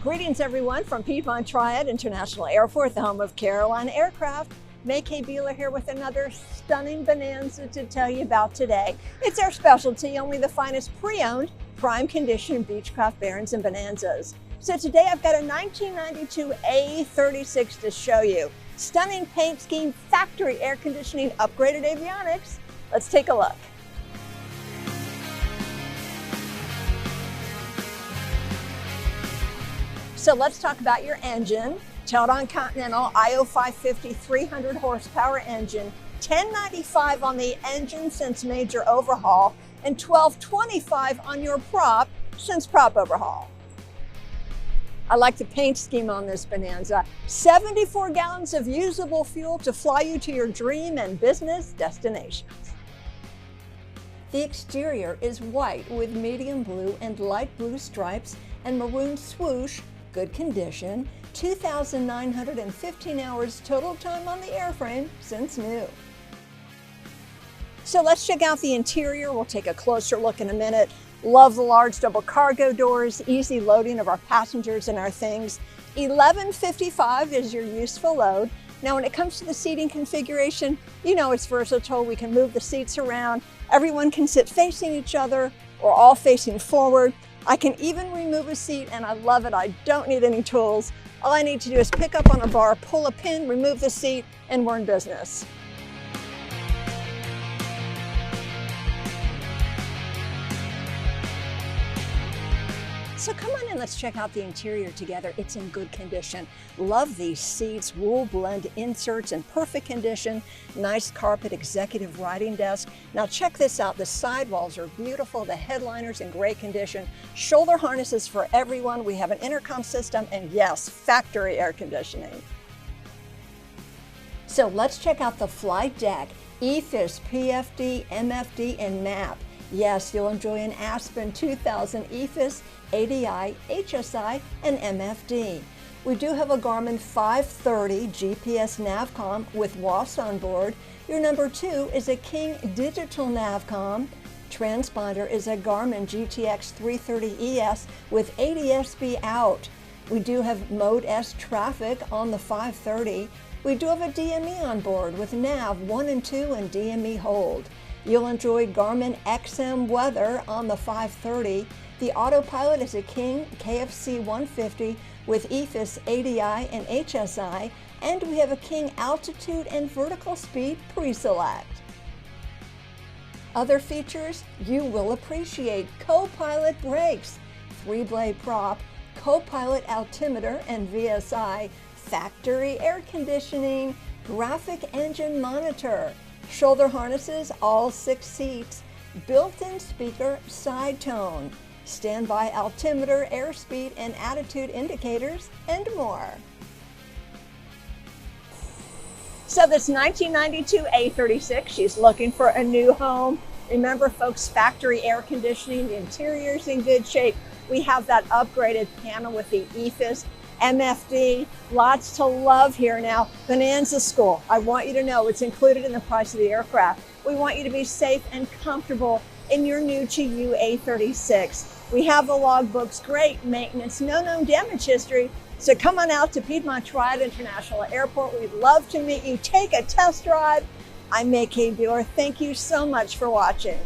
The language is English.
Greetings everyone from Piedmont Triad International Airport, the home of Carolina Aircraft. May K. Beeler here with another stunning Bonanza to tell you about today. It's our specialty, only the finest pre-owned, prime condition Beechcraft Barons and Bonanzas. So today I've got a 1992 A36 to show you. Stunning paint scheme, factory air conditioning, upgraded avionics. Let's take a look. So let's talk about your engine. Teldon Continental IO550 300 horsepower engine, $1095 on the engine since major overhaul, and $1225 on your prop since prop overhaul. I like the paint scheme on this Bonanza. 74 gallons of usable fuel to fly you to your dream and business destinations. The exterior is white with medium blue and light blue stripes and maroon swoosh. Good condition, 2,915 hours total time on the airframe since new. So let's check out the interior. We'll take a closer look in a minute. Love the large double cargo doors, easy loading of our passengers and our things. 1155 is your useful load. Now when it comes to the seating configuration, you know it's versatile. We can move the seats around. Everyone can sit facing each other or all facing forward. I can even remove a seat and I love it. I don't need any tools. All I need to do is pick up on a bar, pull a pin, remove the seat, and we're in business. So come on in, let's check out the interior together. It's in good condition. Love these seats, wool blend inserts in perfect condition. Nice carpet executive writing desk. Now check this out, the sidewalls are beautiful, the headliners in great condition. Shoulder harnesses for everyone. We have an intercom system and yes, factory air conditioning. So let's check out the flight deck. EFIS, PFD, MFD, and MAP. Yes, you'll enjoy an Aspen 2000 EFIS, ADI, HSI, and MFD. We do have a Garmin 530 GPS Navcom with WAS on board. Your number 2 is a King Digital Navcom. Transponder is a Garmin GTX 330 ES with ADS-B out. We do have Mode S traffic on the 530. We do have a DME on board with Nav 1 and 2 and DME hold. You'll enjoy Garmin XM weather on the 530. The Autopilot is a King KFC 150 with EFIS, ADI, and HSI, and we have a King altitude and vertical speed pre-select. Other features you will appreciate: Co-Pilot brakes, 3-blade prop, Co-Pilot altimeter and VSI, factory air conditioning, graphic engine monitor, shoulder harnesses, all 6 seats, built-in speaker side tone, standby altimeter, airspeed and attitude indicators, and more. So this 1992 A36, she's looking for a new home. Remember folks, factory air conditioning, the interior's in good shape. We have that upgraded panel with the EFIS, MFD, lots to love here. Now, Bonanza School, I want you to know it's included in the price of the aircraft. We want you to be safe and comfortable in your new to you A36. We have the logbooks, great maintenance, no known damage history. So come on out to Piedmont Triad International Airport. We'd love to meet you. Take a test drive. I'm May K. Beeler. Thank you so much for watching.